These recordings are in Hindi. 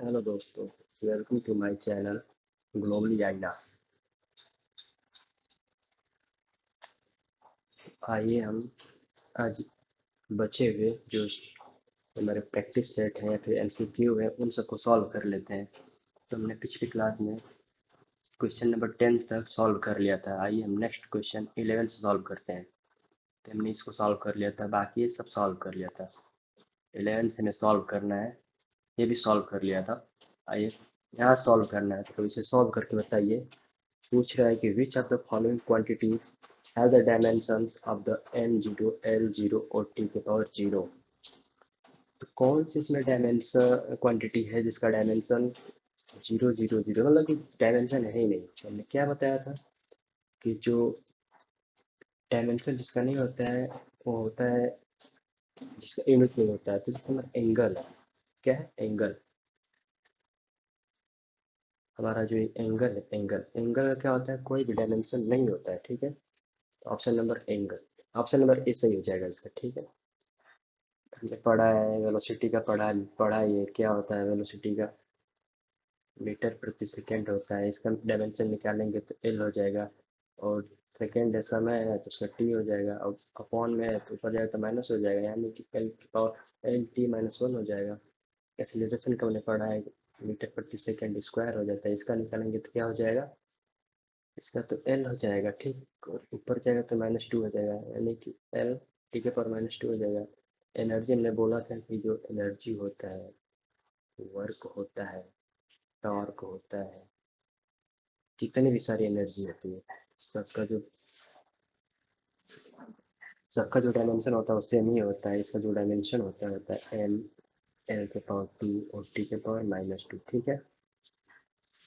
हेलो दोस्तों, welcome to my channel globally Aaina. आइए हम आज बचे हुए जो हमारे प्रैक्टिस सेट हैं या फिर एमसीक्यू है उन सबको सॉल्व कर लेते हैं। तो हमने पिछली क्लास में क्वेश्चन नंबर 10 तक सॉल्व कर लिया था। आइए हम नेक्स्ट क्वेश्चन 11 से सॉल्व करते हैं। तो हमने इसको सॉल्व कर लिया था, बाकी ये सब सॉल्व कर लिया था। 11 से हमें सॉल्व करना है, ये भी सॉल्व कर लिया था। आइए यहाँ सॉल्व करना है, तो इसे सॉल्व करके बताइए। पूछ रहा है कि which of the following quantities have the dimensions of the n0 l0 और t के पावर 0। तो कौन सी इसमें डायमेंशन क्वांटिटी है जिसका डायमेंशन 0 0 0, मतलब कि डायमेंशन है ही नहीं। तो हमने क्या बताया था कि जो डायमेंशन जिसका नहीं होता है वो होता है जिसका यूनिट नहीं होता है। तो जिसका हमारा एंगल है, क्या है एंगल। हमारा जो एंगल है, एंगल एंगल का क्या होता है, कोई भी डायमेंशन नहीं होता है। ठीक है, तो option number angle, option number A सही हो जाएगा इसका। ठीक है, हमने पढ़ा है वेलोसिटी का, पढ़ा पढ़ा ये क्या होता है वेलोसिटी का, मीटर प्रति सेकेंड होता है। इसका डायमेंशन निकालेंगे तो एल हो जाएगा, और सेकेंड है, समय है तो उसका टी हो जाएगा, और अपॉन में है तो ऊपर जाएगा तो माइनस हो जाएगा, यानी कि एल की power L T minus one हो जाएगा। एक्सीलरेशन का हमने पढ़ा है, मीटर प्रति सेकेंड स्क्वायर हो जाता है, इसका निकालेंगे तो क्या हो जाएगा, इसका तो एल हो जाएगा। ठीक, और ऊपर जाएगा तो माइनस टू हो जाएगा, यानी कि एल टी के पावर माइनस टू हो जाएगा। एनर्जी हमने बोला था कि जो एनर्जी होता है, वर्क होता है, टॉर्क होता है, जितनी भी सारी एनर्जी होती है, सबका जो सबका जो डायमेंशन होता है वो सेम ही होता है। इसका जो डायमेंशन होता है एल, एल के पावर टू और टी के पावर माइनस टू। ठीक है,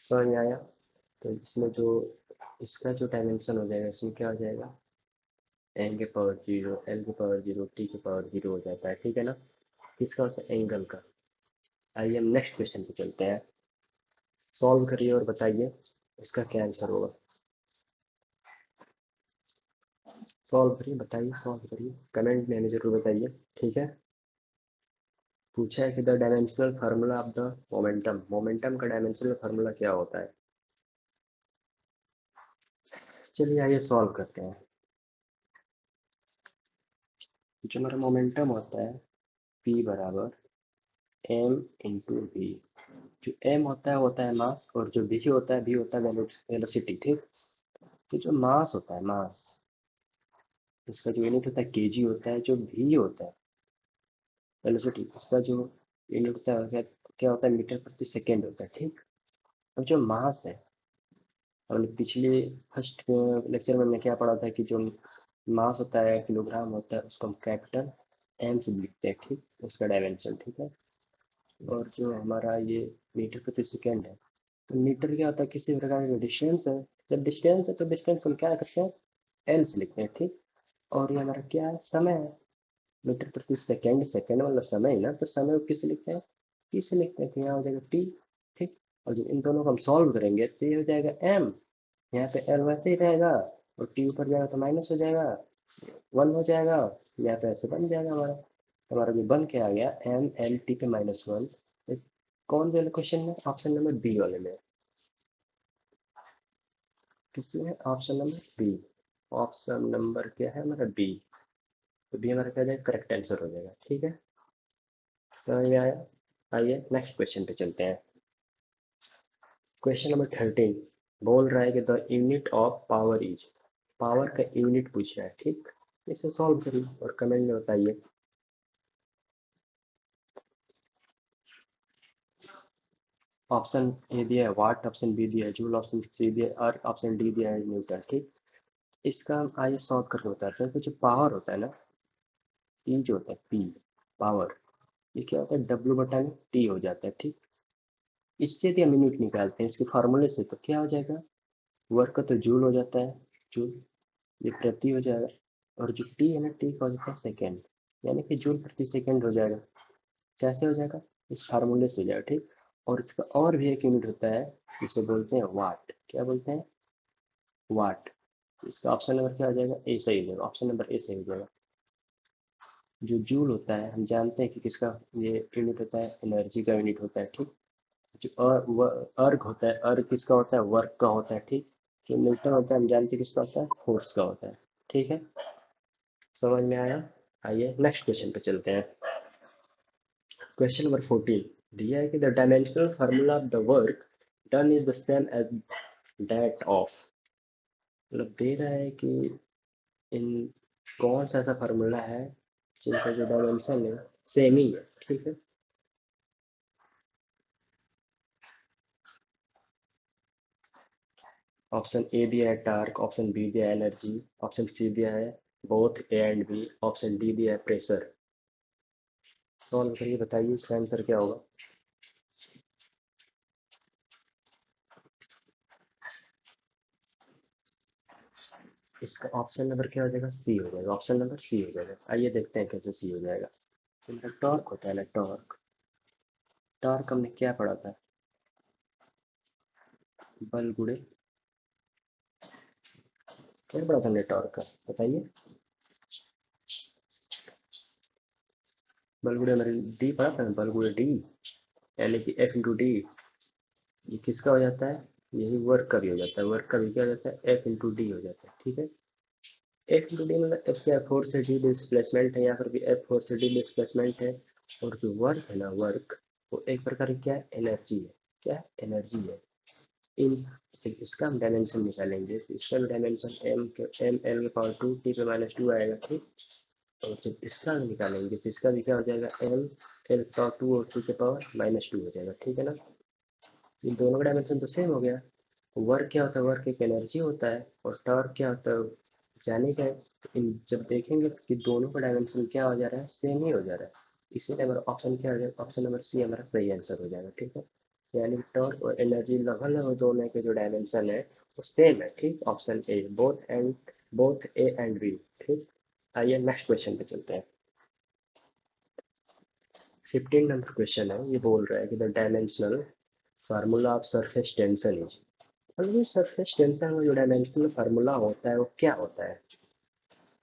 समझ में आया। तो इसमें जो इसका जो डायमेंशन हो जाएगा, इसमें क्या हो जाएगा, एन के पावर जीरो, एल के पावर जीरो, टी के पावर जीरो हो जाता है। ठीक है ना, किसका होता है, एंगल का। आइए हम नेक्स्ट क्वेश्चन पे चलते हैं। सॉल्व करिए और बताइए इसका क्या आंसर होगा। सॉल्व करिए, बताइए, सॉल्व करिए, कमेंट में हमें जरूर बताइए। ठीक है, पूछा है कि the dimensional formula of the momentum, momentum का डायमेंशनल फार्मूला क्या होता है। चलिए आइए सॉल्व करते हैं। जो हमारा मोमेंटम होता है, P बराबर m इंटू वी। जो m होता है मास, और जो v होता है, v होता है वेलोसिटी। ठीक, तो जो मास होता है, मास, इसका जो यूनिट होता है केजी होता है। जो v होता है वेलोसिटी, उसका जो यूनिट होता है क्या होता है, मीटर प्रति सेकेंड होता है। ठीक, अब जो मास है, हमने पिछले फर्स्ट लेक्चर में हमने क्या पढ़ा था कि जो मास होता है, किलोग्राम होता है, उसको हम कैपिटल एम से लिखते हैं। ठीक, उसका डायमेंशन। ठीक है, और जो हमारा ये मीटर प्रति सेकेंड है, तो मीटर क्या होता है, किसी प्रकार का डिस्टेंस है। जब डिस्टेंस है तो डिस्टेंस हम क्या करते हैं, एल से लिखते हैं। ठीक, और ये हमारा क्या है, समय है। मीटर प्रति सेकेंड, सेकेंड मतलब समय ही ना, तो समय को किससे लिखते हैं, टी से लिखते हैं, तो यहाँ हो जाएगा टी। ठीक, और जब इन दोनों को हम सॉल्व करेंगे तो ये हो जाएगा एम, यहाँ पे एल वैसे ही रहेगा, और टी ऊपर जाएगा तो माइनस हो जाएगा, वन हो जाएगा, यहाँ पे ऐसे बन जाएगा हमारा। हमारा जो बन के आ गया एम एल टी के माइनस वन। कौन वाले क्वेश्चन में, ऑप्शन नंबर बी वाले में, किसमें, option number B. Option number क्या है हमारा, बी। तो बी हमारा क्या हो जाएगा, करेक्ट आंसर हो जाएगा। ठीक है, समझ में आया। आइए नेक्स्ट क्वेश्चन पे चलते हैं। क्वेश्चन नंबर 13 बोल रहा है कि the unit of power is, power का यूनिट पूछ रहा है। ठीक, इसे सॉल्व करिए और कमेंट में बताइए। ऑप्शन ए दिया है वाट, ऑप्शन बी दिया है जूल, ऑप्शन सी दिया है, और ऑप्शन डी दिया है न्यूटन। ठीक, इसका हम आइए सॉल्व करके बताते हैं। तो जो पावर होता है ना, ई जो होता है पी, पावर, ये क्या होता है, डब्ल्यू बटा में टी हो जाता है। ठीक, इससे यदि हम यूनिट निकालते हैं इसके फार्मूले से, तो क्या हो जाएगा, वर्क का तो जूल हो जाता है, जूल, ये प्रति हो जाएगा, और जो टी है ना, टी का हो जाता है सेकेंड, यानी कि जूल प्रति सेकेंड हो जाएगा। कैसे हो जाएगा, इस फार्मूले से हो जाएगा। ठीक, और इसका और भी एक यूनिट होता है जिसे बोलते हैं वाट। क्या बोलते हैं, वाट। इसका ऑप्शन नंबर क्या हो जाएगा, ए सही हो जाएगा, ऑप्शन नंबर ए सही हो जाएगा। जो जूल होता है हम जानते हैं कि किसका ये यूनिट होता है, एनर्जी का यूनिट होता है। ठीक, जो अर्ग होता है, अर्ग किसका होता है, वर्क का होता है, ठीक। जो न्यूटन होता है हम जानते हैं किसका होता है, फोर्स का होता है, ठीक है। समझ में आया। आइए नेक्स्ट क्वेश्चन पे चलते हैं। क्वेश्चन नंबर 14 दिया है कि the dimensional formula of the work done is the same as that of, मतलब दे रहा है कि इन कौन सा ऐसा फार्मूला है जिनका जो डायमेंशन है सेम ही है, ठीक है। ऑप्शन ए दिया है टार्क, ऑप्शन बी दिया है एनर्जी, ऑप्शन सी दिया है both A and B, option D दिया है प्रेशर। सॉल्व करके बताइए इसका आंसर क्या होगा। इसका ऑप्शन नंबर क्या हो जाएगा, सी हो जाएगा, ऑप्शन नंबर सी हो जाएगा। आइए देखते हैं कैसे सी हो जाएगा। तो टॉर्क होता है ना, टॉर्क, टॉर्क हमने क्या पढ़ा था, बल गुणे, क्या पढ़ा था हमने टॉर्क का, बताइए। बल गुणे हमारे डी पढ़ा था ना, बल गुणे डी, यानी कि एफ इंटू डी। ये किसका हो जाता है, यही वर्क का भी हो जाता है, वर्क का भी क्या हो जाता है, एफ इंटू डी हो जाता है, ठीक है। एफ इंटू डी मतलब एफ क्या, फोर्स से डी डिस्प्लेसमेंट है, या फिर भी एफ फोर्स से डी डिस्प्लेसमेंट है। और जो वर्क है ना, वर्क, वो एक प्रकार की क्या है, एनर्जी है, क्या है, एनर्जी है। इन इसका हम डायमेंशन निकालेंगे, तो इसका भी डायमेंशन एम एल के पावर टू टी पे माइनस टू आएगा, ठीक। और जब इसका हम निकालेंगे तो इसका भी क्या हो जाएगा, एम एल के पावर टू और टू के पावर माइनस टू हो जाएगा, ठीक है ना। इन दोनों का डायमेंशन तो सेम हो गया। वर्क क्या होता है, वर्क एक एनर्जी होता है, और टॉर्क क्या होता है, जाने का है। तो इन जब देखेंगे कि दोनों का डायमेंशन क्या हो जा रहा है, सेम ही हो जा रहा है, इसीलिए हमारा ऑप्शन क्या हो जाएगा, ऑप्शन नंबर सी हमारा सही आंसर हो जाएगा, ठीक है। यानी टॉर्क और एनर्जी लगभग लगभग दोनों के जो डायमेंशन है वो सेम है, ठीक। Option A, both A and B, ठीक। आइए नेक्स्ट क्वेश्चन पे चलते हैं। 15 नंबर क्वेश्चन है, ये बोल रहा है कि the dimensional formula of surface tension is, मतलब सरफेस टेंशन में जो डायमेंशनल फार्मूला होता है वो क्या होता है।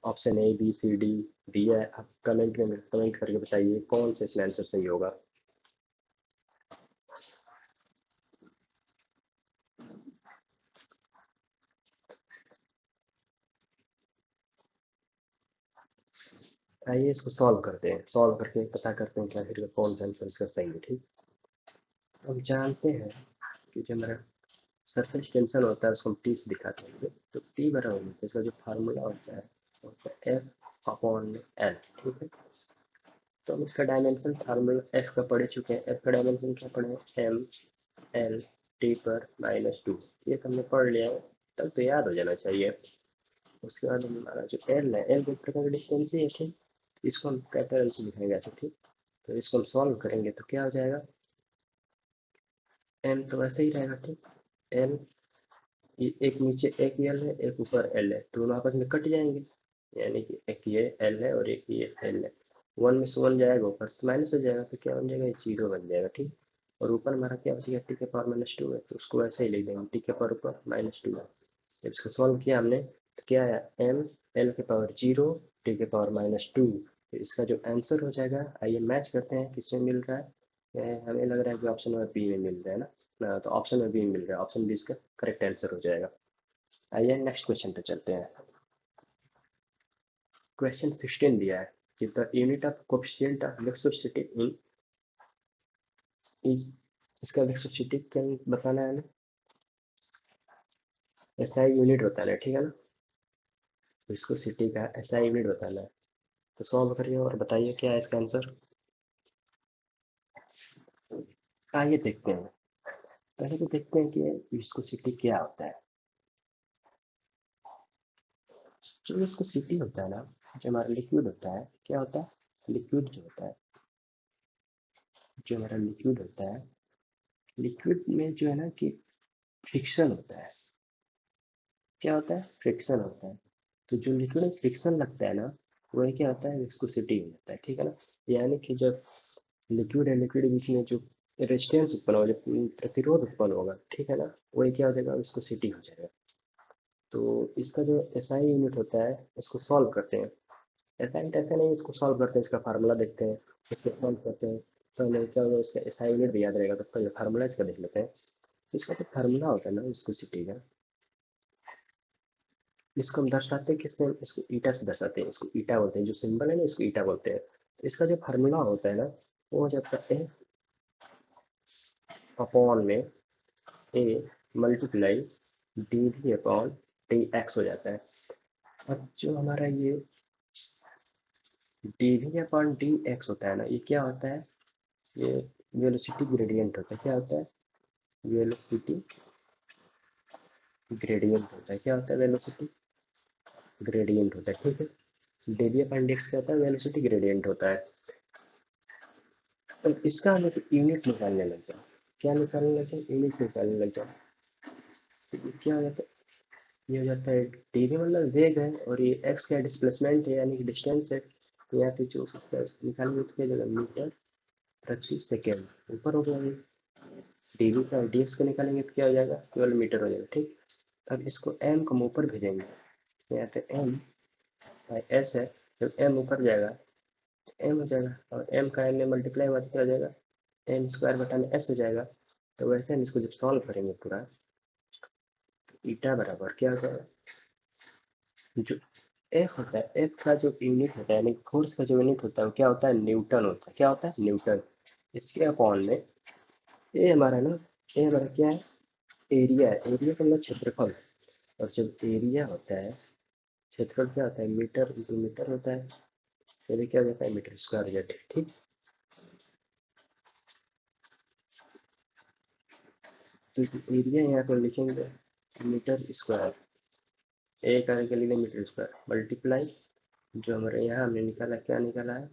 Option A B C D दिया है, आप कमेंट में कमेंट करके बताइए कौन सा इसमें आंसर सही होगा। आइए इसको सॉल्व करते हैं, सॉल्व करके पता करते हैं कि आखिर कौन सा आंसर इसका सही है, ठीक। तो हम जानते हैं कि जो हमारा सरफेस टेंशन होता है उसको हम टी से दिखाते हैं, तो टी बराबर होता है, इसका जो फार्मूला होता है वो होता है एफ अपॉन एल, ठीक है। तो हम इसका डायमेंशन फार्मूला एफ का पढ़ चुके हैं, एफ का डायमेंशन क्या पढ़े, एम एल टी पर माइनस टू, ये तो हमने पढ़ लिया है, तब तो याद हो जाना चाहिए। उसके बाद हमारा जो एल है, एल एक प्रकार का डिस्टेंस ही है, ठीक। इसको हम कैपिटल एल से लिखेंगे ऐसे, ठीक। तो इसको हम सॉल्व करेंगे तो क्या हो जाएगा, एम तो वैसे ही रहेगा, ठीक। एल, एक नीचे एक एल है, एक ऊपर एल है, दोनों आपस में कट जाएंगे, यानी कि एक ये एल है और एक ये एल है। वन में से वन जाएगा, ऊपर से माइनस हो जाएगा, तो क्या बन जाएगा, ये जीरो बन जाएगा, ठीक। और ऊपर हमारा क्या बचेगा, टी के पावर माइनस टू है, तो उसको ऐसे ही लिख देंगे, टी के पावर ऊपर माइनस टू है। जब इसको सॉल्व किया हमने तो क्या आया, एम एल के पावर जीरो टी के पावर माइनस टू। तो इसका जो आंसर हो जाएगा, आइए मैच करते हैं किसमें मिल रहा है। हमें लग रहा है कि ऑप्शन नंबर बी में मिल रहा है ना, तो ऑप्शन नंबर बी में मिल रहा है, ऑप्शन बी इसका करेक्ट आंसर हो जाएगा। आइए नेक्स्ट क्वेश्चन पे चलते हैं। क्वेश्चन 16 दिया है कि the unit of coefficient of viscosity in is, इसका विस्कोसिटी क्या बताना है हमें, एसआई यूनिट बताना है, ठीक है ना। विस्कोसिटी का एसआई यूनिट बताना है, तो सॉल्व करिए और बताइए क्या है इसका आंसर। आइए देखते हैं, पहले तो देखते हैं कि विस्कोसिटी क्या होता है। जो विस्कोसिटी होता है ना, जो हमारा लिक्विड होता है, क्या होता है, लिक्विड जो होता है, जो हमारा लिक्विड होता है, लिक्विड में जो है ना कि फ्रिक्शन होता है, क्या होता है, फ्रिक्शन होता है। तो जो लिक्विड में फ्रिक्शन लगता है ना, वही क्या होता है, विस्कोसिटी हो जाता है, ठीक है ना। यानी कि जब लिक्विड है, लिक्विड के बीच में जो रेजिस्टेंस उत्पन्न होगा, जो प्रतिरोध उत्पन्न होगा, ठीक है ना, वही क्या हो जाएगा, विस्कोसिटी हो जाएगा। तो इसका जो एसआई यूनिट होता है इसको सॉल्व करते हैं। एसआई यूनिट ऐसे नहीं, इसको सॉल्व करते हैं, इसका फार्मूला देखते हैं, इसको सॉल्व करते हैं। तो हमें क्या होगा, इसका एसआई यूनिट भी याद रहेगा। तो फार्मूला इसका देख लेते हैं। तो इसका जो फार्मूला होता है ना विस्कोसिटी का, इसको हम दर्शाते हैं किससे, इसको ईटा से दर्शाते हैं। इसको ईटा बोलते हैं, जो सिंबल है ना इसको ईटा बोलते हैं। तो इसका जो फार्मूला होता है ना, वो हो जाता है अपॉन में a multiply d we upon D x हो जाता है। अब जो हमारा ये d we upon D x होता है ना, ये क्या होता है, ये वेलोसिटी ग्रेडियंट होता है। क्या होता है, वेलोसिटी ग्रेडियंट होता है। क्या होता है, वेलोसिटी ग्रेडियंट होता है। ठीक है, D we upon D X क्या होता है, वेलोसिटी ग्रेडियंट होता है। तो इसका हमें तो यूनिट निकालने लग जाओ। क्या निकालने लग जाओ, यूनिट निकालने लग जाओ। तो ये क्या हो जाता है, ये हो जाता है डी वी मतलब वेग है, और ये एक्स का डिस्प्लेसमेंट है यानी कि डिस्टेंस है। तो यहाँ पे जो उसका निकालेंगे तो क्या हो जाएगा, मीटर प्रति सेकेंड। ऊपर हो गया ये, डी वी का डी एक्स का निकालेंगे तो क्या हो जाएगा, केवल मीटर हो जाएगा। ठीक, अब इसको एम को हम ऊपर भेजेंगे। तो यहाँ पे एम बाई एस है, जब एम ऊपर जाएगा तो एम हो जाएगा, और एम का एम में मल्टीप्लाई हुआ तो क्या हो जाएगा, एम स्क्वायर बटा में एस हो जाएगा। तो वैसे हम इसको जब सॉल्व करेंगे पूरा, तो ईटा बराबर क्या हो जाएगा, जो एफ होता है, एफ का जो यूनिट होता है यानी फोर्स का जो यूनिट होता है वो क्या होता है, न्यूटन होता है। क्या होता है, न्यूटन। इसके अपॉन में ए हमारा ना, ए हमारा क्या है, एरिया है। एरिया का मतलब क्षेत्रफल। और जब एरिया होता है, क्षेत्रफल क्या होता है, मीटर इंटू मीटर होता है। तो ये क्या हो जाता है, मीटर स्क्वायर हो जाता है। ठीक, तो एरिया यहाँ पर लिखेंगे मीटर स्क्वायर, ए करने के लिए मीटर स्क्वायर मल्टीप्लाई, जो हमारे यहाँ हमने निकाला, क्या निकाला है,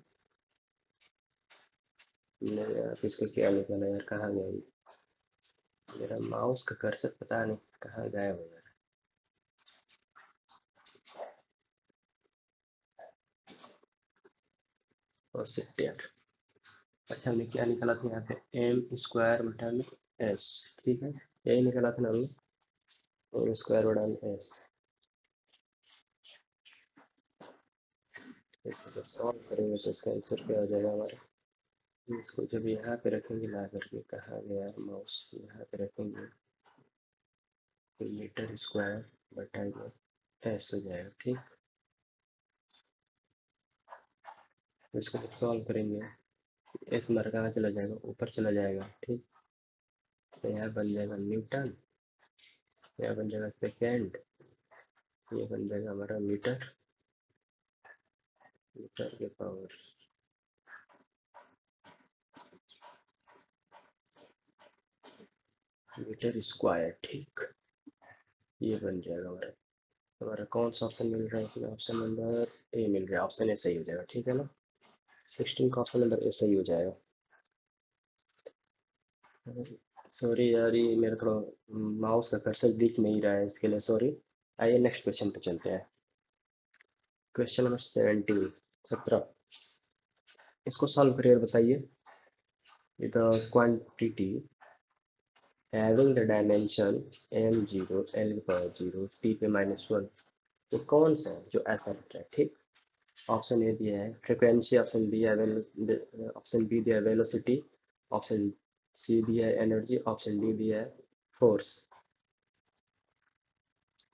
हमने यहाँ इसको क्या निकाला यार, कहाँ गया ये? मेरा माउस का कर्सर पता नहीं कहाँ गायब हो गया। और सिफ्ट यार, अच्छा हमने क्या निकाला था यहाँ पे, एम स्क्वायर बटा में एस। ठीक है, यही निकाला था ना हमने, एम स्क्वायर बटा में एस। इसको जब सॉल्व करेंगे तो इसका आंसर क्या हो जाएगा हमारा, इसको जब यहाँ पे रखेंगे ला करके, कहाँ गया माउस, यहाँ पे रखेंगे तो मीटर स्क्वायर बटा में एस हो जाएगा। ठीक, तो इसको जब सॉल्व करेंगे, एस हमारा कहाँ चला जाएगा, ऊपर चला जाएगा। ठीक, तो यहाँ बन जाएगा न्यूटन, यहाँ बन जाएगा सेकेंड, ये बन जाएगा हमारा मीटर, मीटर के पावर मीटर स्क्वायर। ठीक, ये बन जाएगा हमारा। हमारा कौन सा ऑप्शन मिल रहा है इसमें, ऑप्शन नंबर ए मिल रहा है, ऑप्शन ए सही हो जाएगा। ठीक है ना, 16 का ऑप्शन नंबर ए सही हो जाएगा। सॉरी यार, ये मेरा थोड़ा माउस का कर्सर दिख नहीं रहा है, इसके लिए सॉरी। आइए नेक्स्ट क्वेश्चन पे चलते हैं। क्वेश्चन नंबर 17, 17, इसको सॉल्व करिए और बताइए। The quantity having the dimension m0 l की पावर 0 t पे -1, तो कौन सा है जो ऐसा लग रहा है। ठीक, ऑप्शन ए दिया है फ्रिक्वेंसी, ऑप्शन बी है ऑप्शन बी दिया है वेलोसिटी, ऑप्शन सी दिया है एनर्जी, ऑप्शन डी दिया है फोर्स।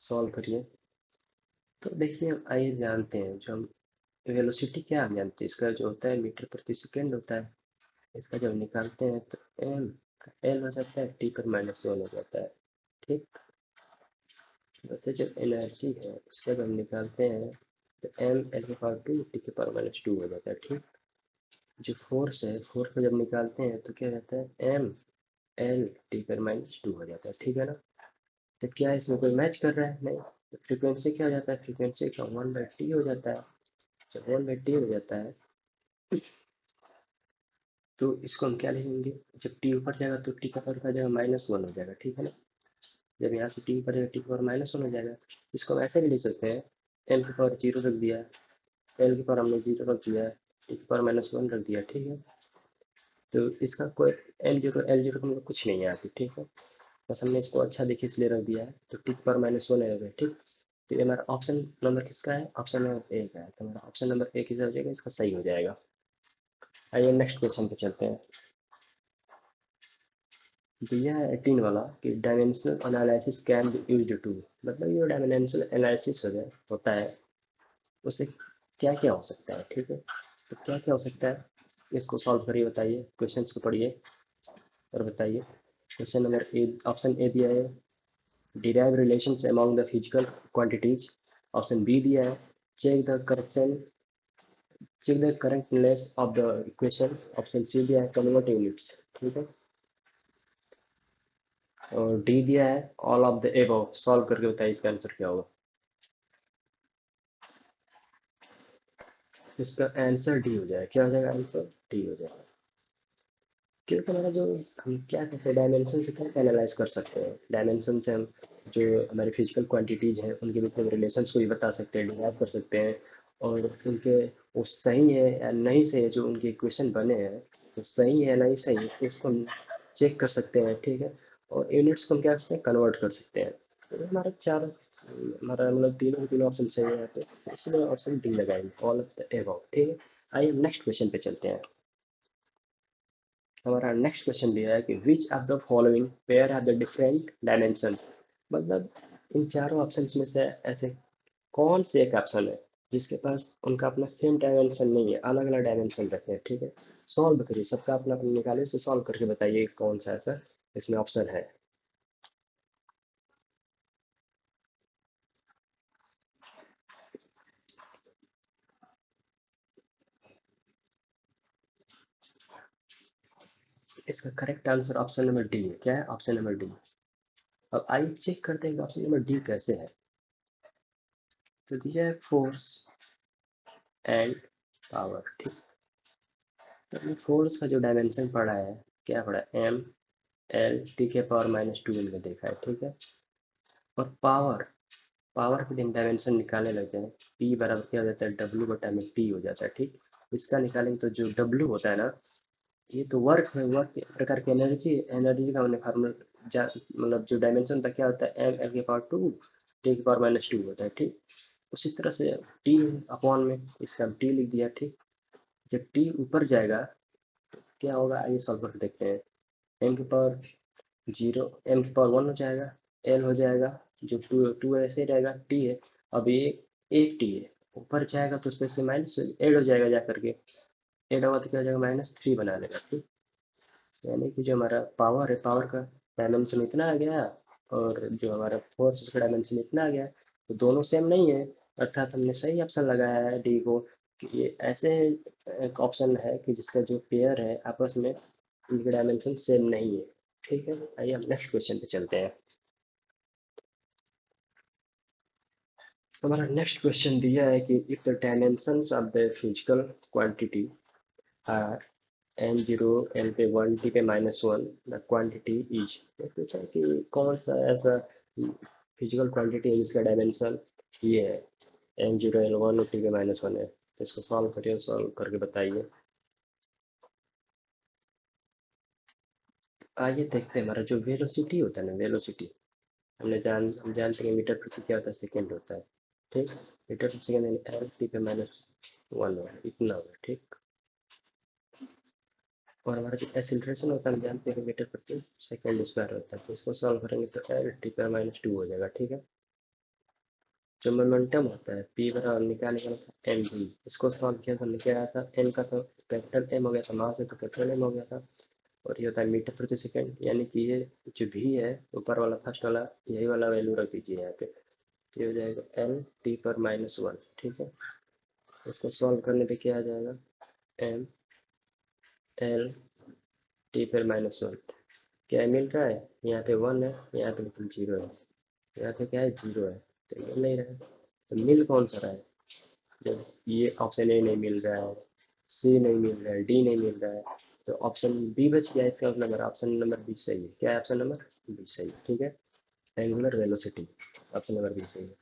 सॉल्व करिए। तो देखिए हम आइए जानते हैं, जो हम वेलोसिटी क्या हम जानते हैं, इसका जो होता है मीटर प्रति सेकेंड होता है। इसका जब निकालते हैं तो एम एल हो जाता है, टी पर -1 हो जाता है। ठीक, वैसे जो एनर्जी है इसका जब निकालते हैं तो एम एल के पावर 2 टी के पावर -2 हो जाता है। ठीक, जो फोर्स है, फोर्स को जब निकालते हैं तो क्या रहता है, एम एल टी पर -2 हो जाता है। ठीक है ना, तो क्या इसमें कोई मैच कर रहा है, नहीं। तो फ्रीक्वेंसी क्या हो जाता है, फ्रीक्वेंसी का 1/t हो जाता है। जब 1/t हो जाता है तो इसको हम क्या लिखेंगे, जब टी ऊपर जाएगा तो टी का पावर क्या हो जाएगा, -1 हो जाएगा। ठीक है ना, जब यहाँ से टी ऊपर जाएगा टी का पावर -1 हो जाएगा। इसको हम ऐसे भी लिख सकते हैं, एम की पावर 0 रख दिया, एल की पावर हमने 0 रख दिया, टी की पावर -1 रख दिया। ठीक है, तो इसका कोई एल जीरो का मतलब कुछ नहीं है यहाँ पे। ठीक है, बस हमने इसको अच्छा देखिए इसलिए रख दिया है, तो टी की पावर -1 है। ठीक, तो ये हमारा ऑप्शन नंबर किसका है, ऑप्शन नंबर ए का है। तो हमारा ऑप्शन नंबर ए किसका हो जाएगा, इसका सही हो जाएगा। आइए नेक्स्ट क्वेश्चन पे चलते हैं। दिया है 18 वाला कि dimensional analysis can be used to, मतलब ये डायमेंशनल एनालिसिस होता है, उससे क्या क्या हो सकता है, ठीक है। तो क्या क्या हो सकता है इसको सॉल्व करिए, बताइए क्वेश्चंस को पढ़िए और बताइए। Question number A, option A दिया है derive relations among the physical quantities. Option B दिया है check the correction, check the correctness of the equation. Option C दिया है कन्वर्ट यूनिट्स, ठीक है। और डी दिया है all of the above. Solve करके बताइए इसका आंसर क्या होगा। इसका आंसर डी हो जाएगा। क्या हो जाएगा आंसर? डी हो जाएगा। क्योंकि हमारा जो, हम क्या कहते हैं डायमेंशन से क्या एनालाइज कर सकते हैं, डायमेंशन से हम जो हमारी फिजिकल क्वांटिटीज हैं उनके बीच में रिलेशंस को भी बता सकते हैं, डिराइव कर सकते हैं। और उनके वो सही है या नहीं सही है, जो उनके इक्वेशन बने हैं वो सही है या नहीं सही है, तो उसको हम चेक कर सकते हैं, ठीक है। और यूनिट्स को हम क्या कर सकते हैं, कन्वर्ट कर सकते हैं। तो हमारा चार, हमारा मतलब तीनों के तीनों ऑप्शन सही है यहाँ पे, इसलिए ऑप्शन डी लगाएंगे, ऑल ऑफ द एबव, ठीक है। आइए नेक्स्ट क्वेश्चन पे चलते हैं। हमारा नेक्स्ट क्वेश्चन दिया है कि which of the following pair have the different dimension, मतलब इन चारों ऑप्शंस में से ऐसे कौन से एक ऑप्शन है जिसके पास उनका अपना सेम डायमेंशन नहीं है, अलग अलग डायमेंशन रखे हैं, ठीक है। सॉल्व करिए, सबका अपना अपना निकालिए, से सॉल्व करके बताइए कौन सा ऐसा इसमें ऑप्शन है। इसका correct answer option number D है। क्या है? Option number D. अब आइए चेक करते हैं कि ऑप्शन नंबर डी कैसे है। तो दिया है फोर्स एंड पावर, ठीक। तो हमने फोर्स का जो डायमेंशन पढ़ा है, क्या पढ़ा है, एम एल टी के पावर माइनस टू इनमें देखा है, ठीक है। और पावर, पावर के दिन डायमेंशन निकालने लगते हैं, पी बराबर क्या हो जाता है, डब्ल्यू बटा में टी हो जाता है, ठीक। इसका निकालेंगे तो जो डब्ल्यू होता है ना, ये तो वर्क है, वर्क एक प्रकार की एनर्जी, एनर्जी का हमने फार्मूला मतलब जो डायमेंशन था क्या होता है, एम एल के पावर टू टी के पावर माइनस टू होता है, ठीक। उसी तरह से टी अपॉन में इसका हम टी लिख दिया, ठीक। जब टी ऊपर जाएगा क्या होगा, आइए सॉल्व करके देखते हैं। एम के पावर जीरो, एम की पावर वन हो जाएगा, एल हो जाएगा, जो टू टू ऐसे ही रहेगा, टी है। अब ये एक टी है, ऊपर जाएगा तो उसमें से माइनस एड हो जाएगा, जा करके एड होगा तो क्या हो जाएगा, माइनस थ्री बना लेगा, ठीक। यानी कि जो हमारा पावर है, पावर का डायमेंशन इतना आ गया, और जो हमारा फोर्स उसका डायमेंशन इतना आ गया, तो दोनों सेम नहीं है। अर्थात हमने सही ऑप्शन लगाया है डी को, कि ये ऐसे एक ऑप्शन है कि जिसका जो पेयर है आपस में इनके डायमेंशन सेम नहीं है, ठीक है। आइए हम नेक्स्ट क्वेश्चन पे चलते हैं। तो हमारा नेक्स्ट क्वेश्चन दिया है कि if the dimensions of the physical quantity are N zero N पे वन टी पे minus one, the quantity is, ये पूछा है कि कौन सा ऐसा फिजिकल क्वांटिटी है जिसका डायमेंशन ये है, एन जीरो एन वन और टी पे माइनस वन है। तो इसको सॉल्व करिए, सॉल्व करके बताइए। आइए देखते हैं, हमारा जो वेलोसिटी होता है ना, वेलोसिटी हम जानते हैं मीटर प्रति क्या होता है, सेकेंड होता है, ठीक। मीटर प्रति सेकेंड यानी एल टी पे माइनस वन होगा, इतना होगा, ठीक। और हमारा जो एक्सीलरेशन होता है हम जानते हैं मीटर प्रति सेकेंड स्क्वायर होता है, तो इसको सॉल्व करेंगे तो एल टी पे माइनस टू हो जाएगा, ठीक है। जो मोमेंटम होता है पी बराबर निकालने का था एम भी, इसको सॉल्व किया तो निकल आया था एम का, तो कैपिटल एम हो गया था, मास है तो कैपिटल एम हो गया था। और ये होता है मीटर प्रति सेकेंड, यानी कि ये जो भी है ऊपर वाला फर्स्ट वाला यही वाला वैल्यू रख दीजिए यहाँ पे, ये हो जाएगा एल टी पर माइनस वन, ठीक है। इसको सॉल्व करने पे क्या आ जाएगा, एम एल टी पर माइनस वन, क्या मिल रहा है, यहाँ पे वन है, यहाँ पे बिल्कुल जीरो है, यहाँ पे क्या है, जीरो है, तो मिल नहीं रहा है। तो मिल कौन सा रहा है, जब ये ऑप्शन ए नहीं मिल रहा है, सी नहीं मिल रहा है, डी नहीं मिल रहा है, तो ऑप्शन बी बच गया, इसका मतलब हमारा ऑप्शन नंबर बी सही है। क्या है ऑप्शन नंबर बी सही है, ठीक है। Angular velocity, option number B सही है।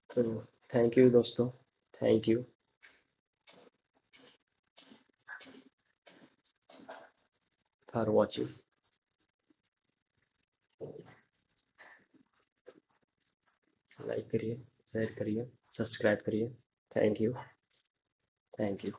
तो थैंक यू दोस्तों, thank you for watching. Like करिए, शेयर करिए, सब्सक्राइब करिए। Thank you, thank you.